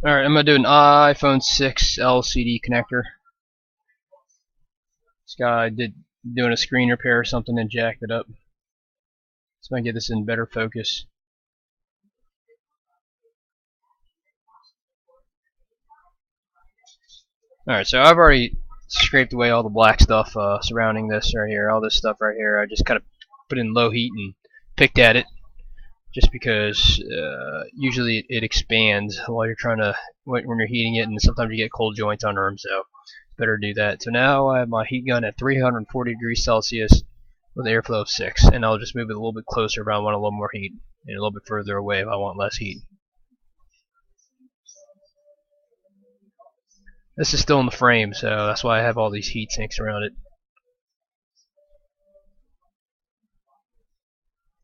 Alright, I'm gonna do an iPhone 6 LCD connector. This guy did doing a screen repair or something and jacked it up. So I get this in better focus. Alright, so I've already scraped away all the black stuff surrounding this right here. All this stuff right here, I just kind of put in low heat and picked at it, just because usually it expands while you're trying to when you're heating it, and sometimes you get cold joints on them, so better do that. So now I have my heat gun at 340 degrees Celsius with airflow of 6, and I'll just move it a little bit closer if I want a little more heat, and a little bit further away if I want less heat. This is still in the frame, so that's why I have all these heat sinks around it.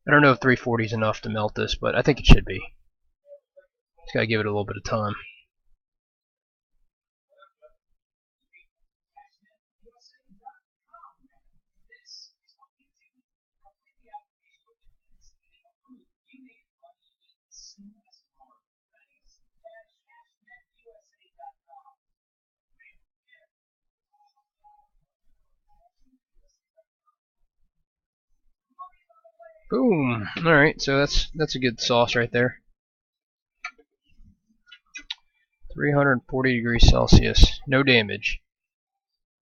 I don't know if 340 is enough to melt this, but I think it should be. Just gotta give it a little bit of time. Boom! Alright, so that's a good sauce right there. 340 degrees Celsius, no damage.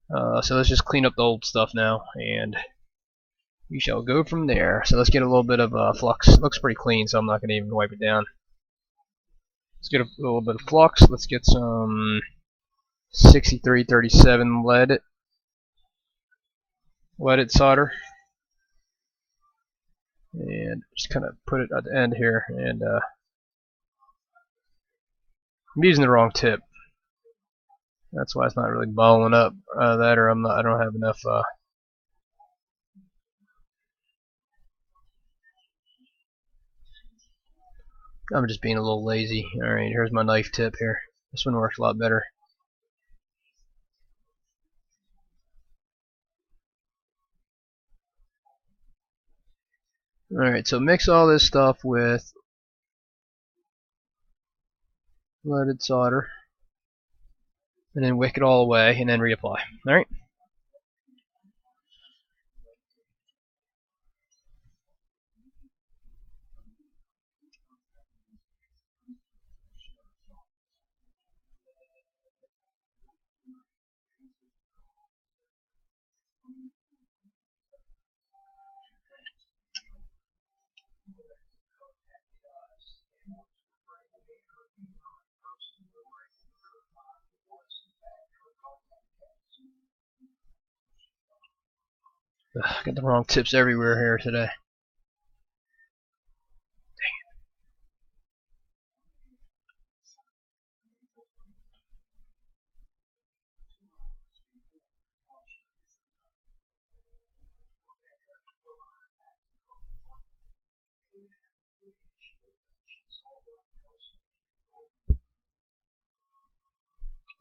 So let's just clean up the old stuff now, and we shall go from there. So let's get a little bit of flux. It looks pretty clean, so I'm not going to even wipe it down. Let's get a little bit of flux. Let's get some 6337 leaded solder, and just kind of put it at the end here. And I'm using the wrong tip. That's why it's not really balling up. That, or I don't have enough. I'm just being a little lazy. Alright, here's my knife tip here. This one works a lot better. Alright, so mix all this stuff with leaded solder, and then wick it all away, and then reapply. Alright? Ugh, got the wrong tips everywhere here today.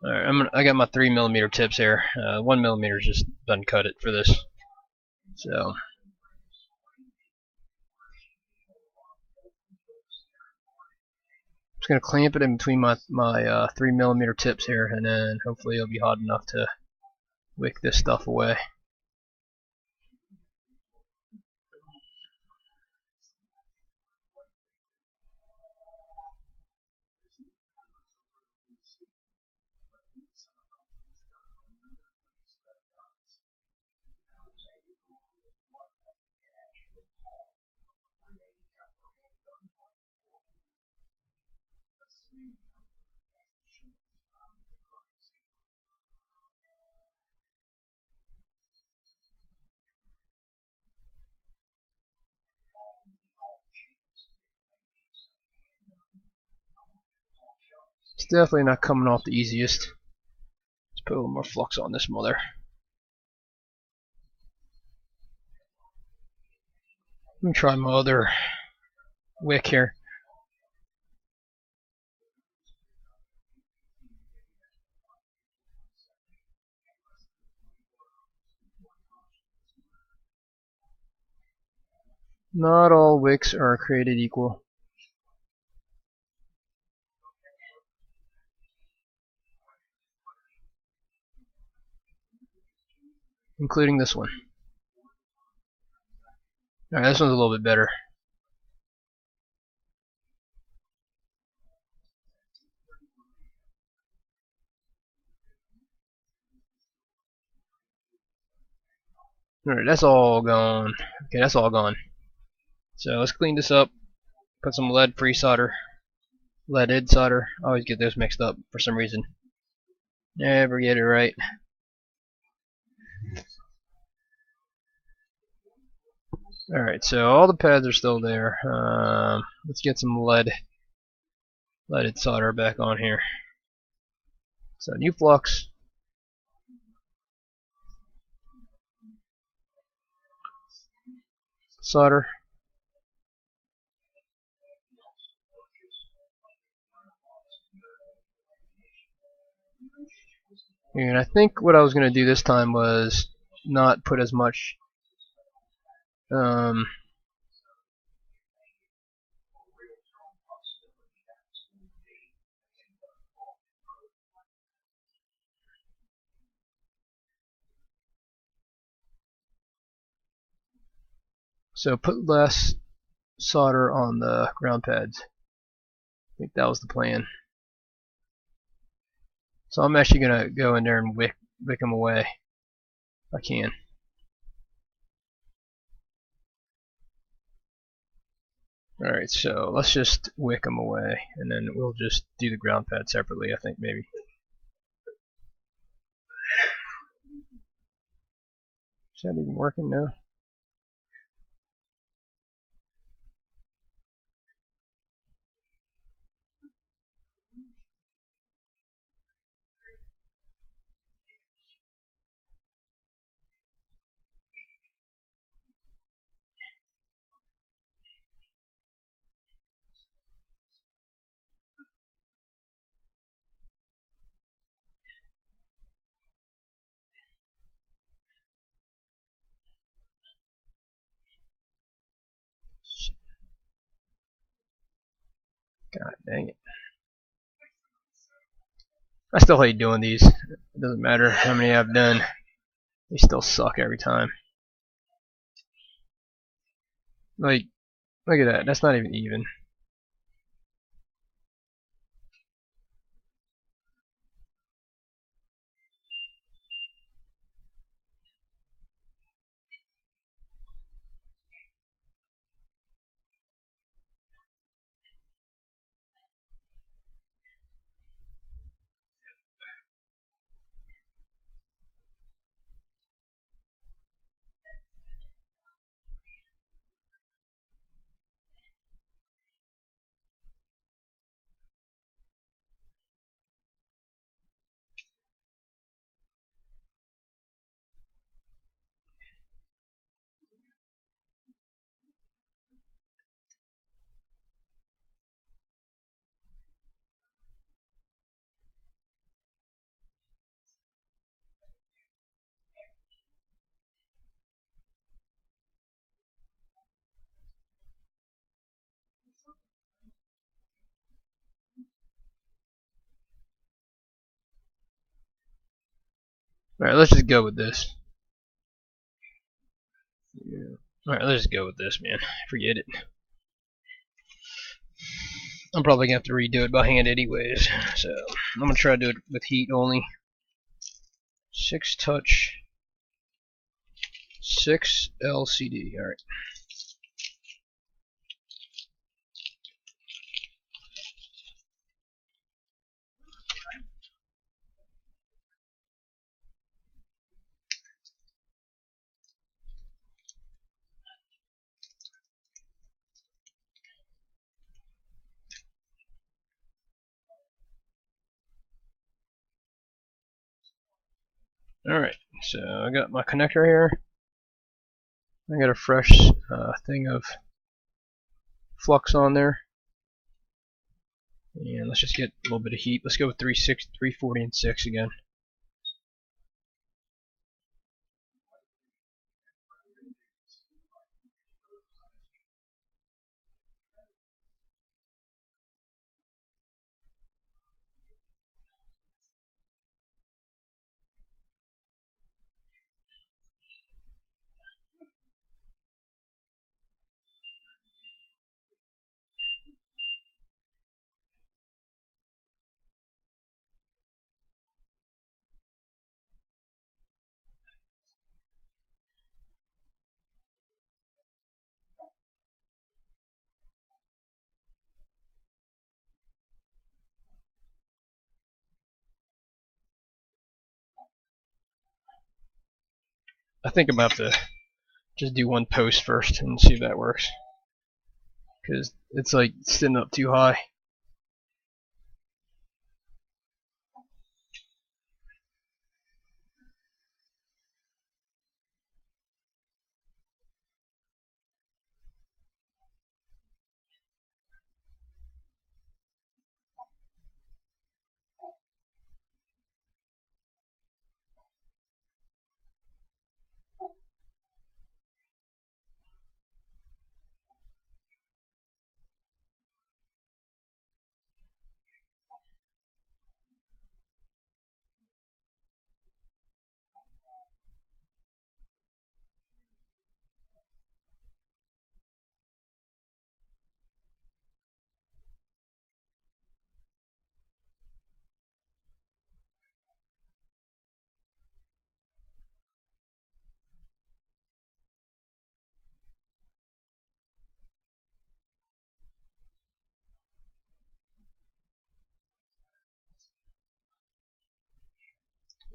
Alright, I got my 3mm tips here. 1mm just doesn't cut it for this. So I'm just gonna clamp it in between my 3mm tips here, and then hopefully it'll be hot enough to wick this stuff away. It's definitely not coming off the easiest. Let's put a little more flux on this mother. Let me try my other wick here. Not all wicks are created equal. including this one. Alright, this one's a little bit better. Alright, that's all gone. Okay, that's all gone. So let's clean this up. Put some lead-free solder. Leaded solder. I always get those mixed up for some reason. Never get it right. Alright, so all the pads are still there. Let's get some leaded solder back on here. So new flux. Solder. And I think what I was going to do this time was not put as much so put less solder on the ground pads. I think that was the plan. So I'm actually going to go in there and wick them away if I can. Alright, so let's just wick them away, and then we'll just do the ground pad separately, I think, maybe. Is that even working now? God dang it. I still hate doing these. It doesn't matter how many I've done. They still suck every time. Like, look at that. That's not even even. Alright, let's just go with this. Yeah. Alright, let's just go with this, man. Forget it. I'm probably going to have to redo it by hand anyways. So, I'm going to try to do it with heat only. 6 touch. 6 LCD. Alright. Alright, so I got my connector here. I got a fresh thing of flux on there. And let's just get a little bit of heat. Let's go with 340 and 6 again. I think I'm about to just do one post first and see if that works, because it's like sitting up too high.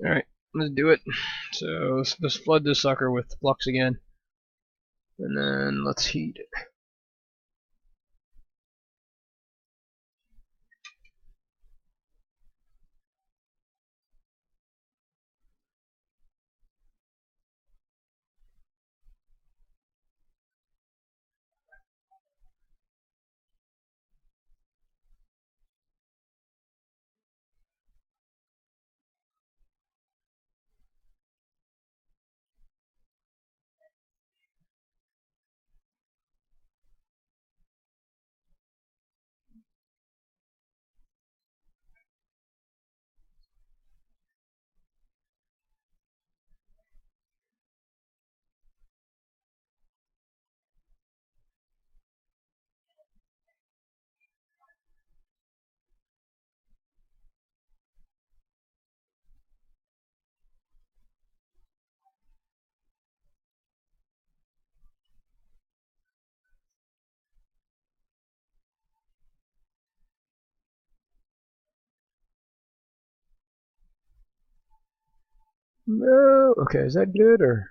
Alright, let's do it. So let's flood this sucker with flux again, and then let's heat it. No, okay, is that good or?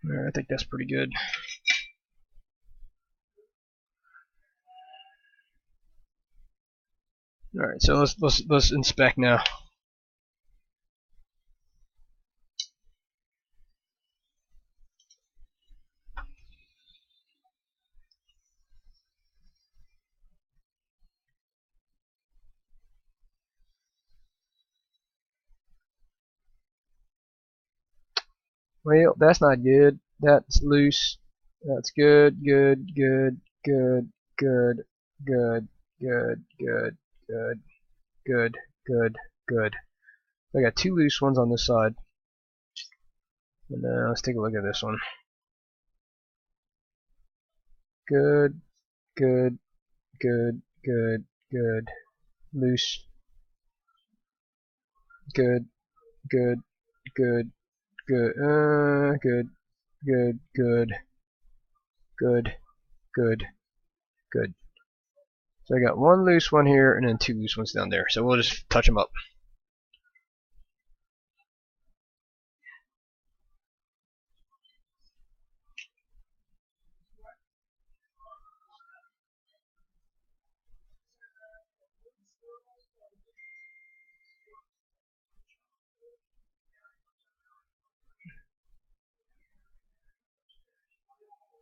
I think that's pretty good. All right, so let's inspect now. Well, that's not good. That's loose. That's good, good, good, good, good, good, good, good, good, good, good, good. I got two loose ones on this side. And let's take a look at this one. Good, good, good, good, good. Loose. Good, good, good, good. Good, good, good, good, good, good. So I got one loose one here and then two loose ones down there. So we'll just touch them up.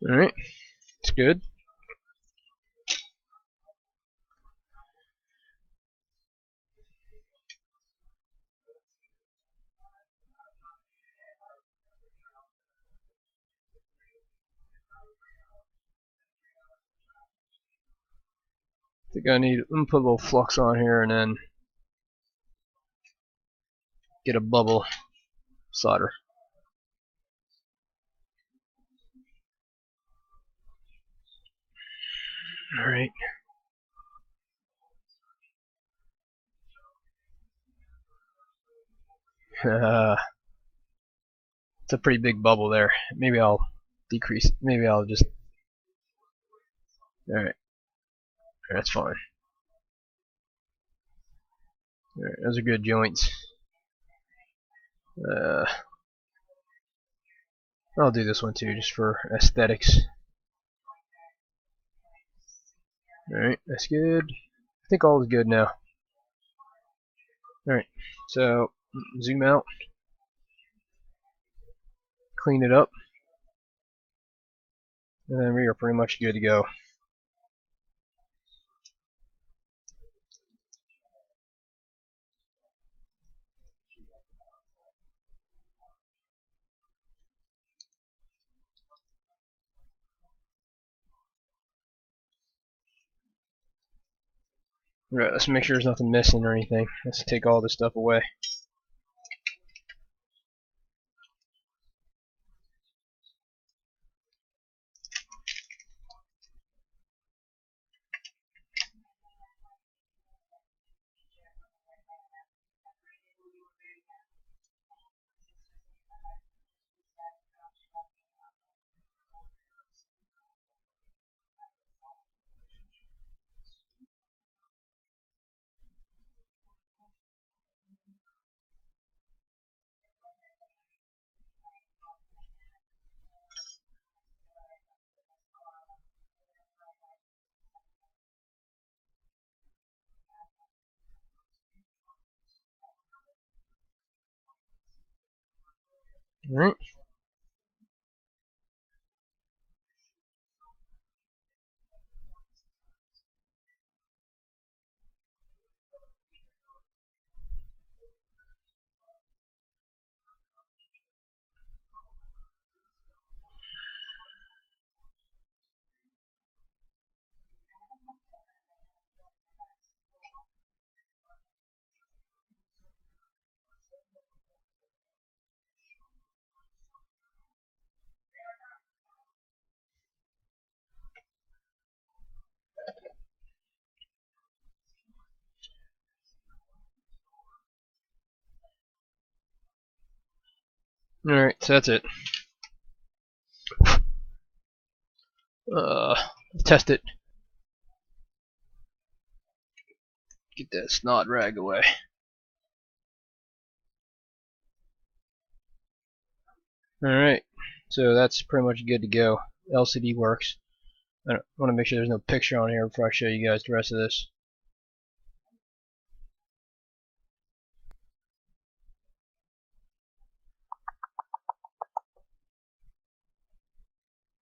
Alright, it's good. I think I'm gonna put a little flux on here and then get a bubble solder. Alright. It's a pretty big bubble there. Maybe I'll decrease. Maybe I'll just. Alright. That's fine. Alright, those are good joints. I'll do this one too, just for aesthetics. Alright, that's good. I think all is good now. Alright, so zoom out, clean it up, and then we are pretty much good to go. Right, let's make sure there's nothing missing or anything. Let's take all this stuff away. Alright. Alright, so that's it. Test it. Get that snot rag away. Alright, so that's pretty much good to go. LCD works. I want to make sure there's no picture on here before I show you guys the rest of this.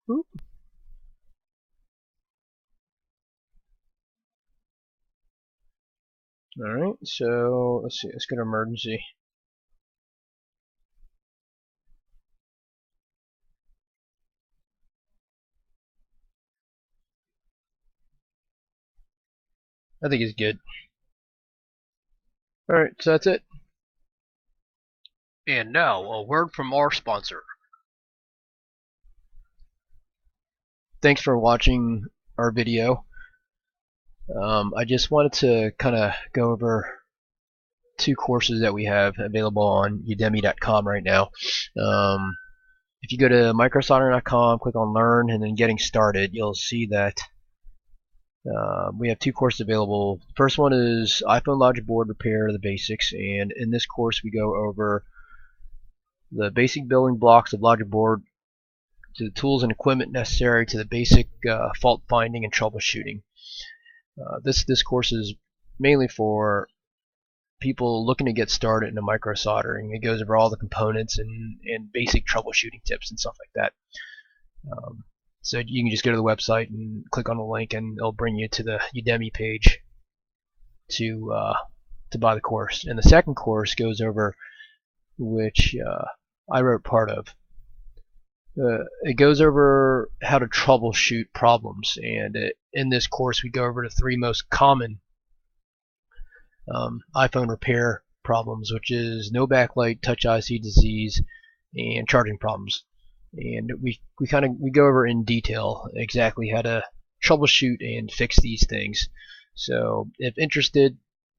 Oop. Alright, so let's see, let's go to emergency. I think it's good. Alright, so that's it. And now, a word from our sponsor. Thanks for watching our video. I just wanted to kind of go over 2 courses that we have available on udemy.com right now. If you go to microsoldering.com, click on Learn, and then Getting Started, you'll see that we have 2 courses available. The first one is iPhone logic board repair, the basics, and in this course we go over the basic building blocks of logic board to the tools and equipment necessary to the basic fault finding and troubleshooting. This course is mainly for people looking to get started into microsoldering. It goes over all the components and basic troubleshooting tips and stuff like that. So you can just go to the website and click on the link, and it'll bring you to the Udemy page to buy the course. And the second course goes over, which I wrote part of. It goes over how to troubleshoot problems, and in this course we go over the 3 most common iPhone repair problems, which is no backlight, touch IC disease, and charging problems. And we go over in detail exactly how to troubleshoot and fix these things. So if interested,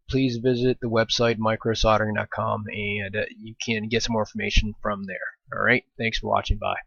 please visit the website microsoldering.com, and you can get some more information from there. Alright, thanks for watching. Bye.